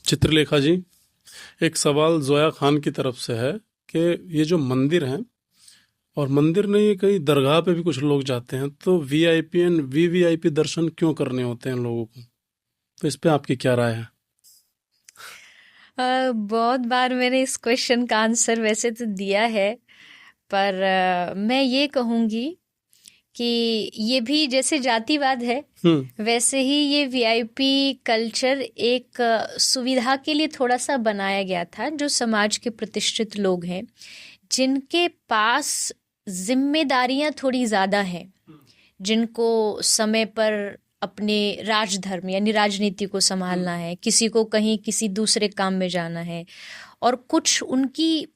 चित्रलेखा जी, एक सवाल जोया खान की तरफ से है कि ये जो मंदिर हैं, और मंदिर नहीं कहीं दरगाह पे भी कुछ लोग जाते हैं, तो वीआईपी एंड वीवीआईपी दर्शन क्यों करने होते हैं लोगों को? तो इस पे आपकी क्या राय है? बहुत बार मैंने इस क्वेश्चन का आंसर वैसे तो दिया है, पर मैं ये कहूँगी कि ये भी जैसे जातिवाद है, हम्म। वैसे ही ये वीआईपी कल्चर एक सुविधा के लिए थोड़ा सा बनाया गया था। जो समाज के प्रतिष्ठित लोग हैं, जिनके पास जिम्मेदारियां थोड़ी ज़्यादा हैं, जिनको समय पर अपने राजधर्म यानी राजनीति को संभालना है, किसी को कहीं किसी दूसरे काम में जाना है, और कुछ उनकी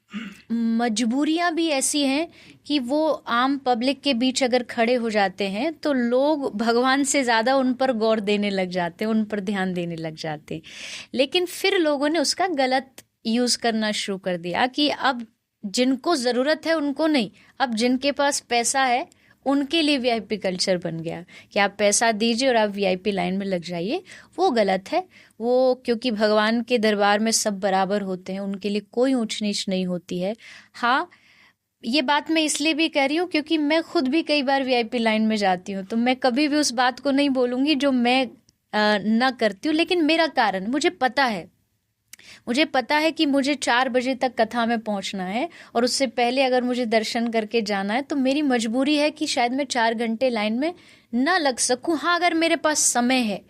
मजबूरियां भी ऐसी हैं कि वो आम पब्लिक के बीच अगर खड़े हो जाते हैं तो लोग भगवान से ज़्यादा उन पर गौर देने लग जाते हैं, उन पर ध्यान देने लग जाते हैं। लेकिन फिर लोगों ने उसका गलत यूज़ करना शुरू कर दिया कि अब जिनको ज़रूरत है उनको नहीं, अब जिनके पास पैसा है उनके लिए वीआईपी कल्चर बन गया कि आप पैसा दीजिए और आप वीआईपी लाइन में लग जाइए। वो गलत है। वो क्योंकि भगवान के दरबार में सब बराबर होते हैं, उनके लिए कोई ऊंच नीच नहीं होती है। हाँ, ये बात मैं इसलिए भी कह रही हूँ क्योंकि मैं खुद भी कई बार वीआईपी लाइन में जाती हूँ, तो मैं कभी भी उस बात को नहीं बोलूँगी जो मैं ना करती हूँ। लेकिन मेरा कारण मुझे पता है कि मुझे 4 बजे तक कथा में पहुंचना है, और उससे पहले अगर मुझे दर्शन करके जाना है तो मेरी मजबूरी है कि शायद मैं 4 घंटे लाइन में ना लग सकूं। हाँ, अगर मेरे पास समय है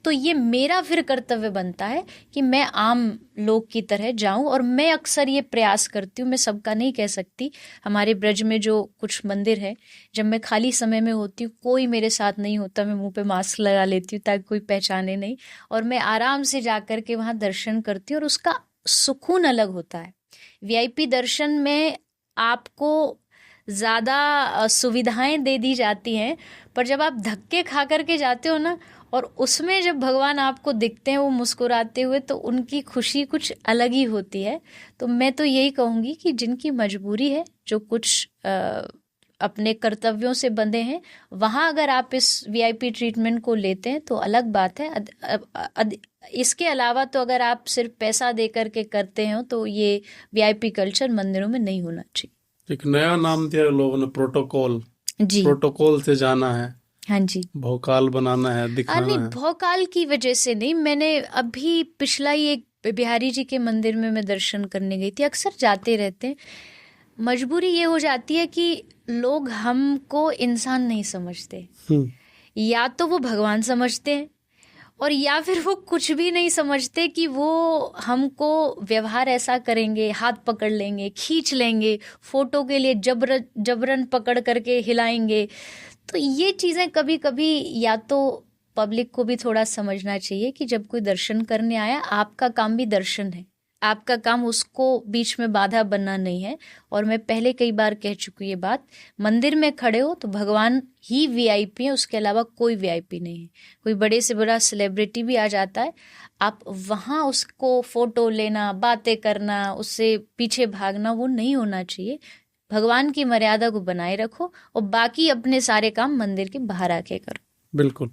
तो ये मेरा फिर कर्तव्य बनता है कि मैं आम लोग की तरह जाऊं, और मैं अक्सर ये प्रयास करती हूँ। मैं सबका नहीं कह सकती। हमारे ब्रज में जो कुछ मंदिर है, जब मैं खाली समय में होती हूँ, कोई मेरे साथ नहीं होता, मैं मुंह पे मास्क लगा लेती हूँ ताकि कोई पहचाने नहीं, और मैं आराम से जा कर के वहाँ दर्शन करती हूँ, और उसका सुकून अलग होता है। वीआईपी दर्शन में आपको ज़्यादा सुविधाएं दे दी जाती हैं, पर जब आप धक्के खा करके जाते हो ना, और उसमें जब भगवान आपको दिखते हैं वो मुस्कुराते हुए, तो उनकी खुशी कुछ अलग ही होती है। तो मैं तो यही कहूँगी कि जिनकी मजबूरी है, जो कुछ अपने कर्तव्यों से बंधे हैं, वहाँ अगर आप इस वीआईपी ट्रीटमेंट को लेते हैं तो अलग बात है। इसके अलावा तो अगर आप सिर्फ पैसा दे करके करते हो तो ये वीआईपी कल्चर मंदिरों में नहीं होना चाहिए। एक नया नाम दिया लोगों ने, प्रोटोकॉल। जी। प्रोटोकॉल से जाना है, हाँ जी। भौकाल बनाना है, नहीं, दिखाना है। भौकाल की वजह से नहीं। मैंने अभी पिछला ही एक बिहारी जी के मंदिर में मैं दर्शन करने गई थी। अक्सर जाते रहते हैं। मजबूरी ये हो जाती है कि लोग हमको इंसान नहीं समझते। हम्म। या तो वो भगवान समझते हैं, और या फिर वो कुछ भी नहीं समझते कि वो हमको व्यवहार ऐसा करेंगे, हाथ पकड़ लेंगे, खींच लेंगे, फोटो के लिए जबरन पकड़ करके हिलाएंगे। तो ये चीज़ें कभी कभी, या तो पब्लिक को भी थोड़ा समझना चाहिए कि जब कोई दर्शन करने आया, आपका काम भी दर्शन है, आपका काम उसको बीच में बाधा बनना नहीं है। और मैं पहले कई बार कह चुकी ये बात, मंदिर में खड़े हो तो भगवान ही वीआईपी है, उसके अलावा कोई वीआईपी नहीं है। कोई बड़े से बड़ा सेलिब्रिटी भी आ जाता है, आप वहाँ उसको फोटो लेना, बातें करना, उससे पीछे भागना, वो नहीं होना चाहिए। भगवान की मर्यादा को बनाए रखो, और बाकी अपने सारे काम मंदिर के बाहर आके करो। बिल्कुल।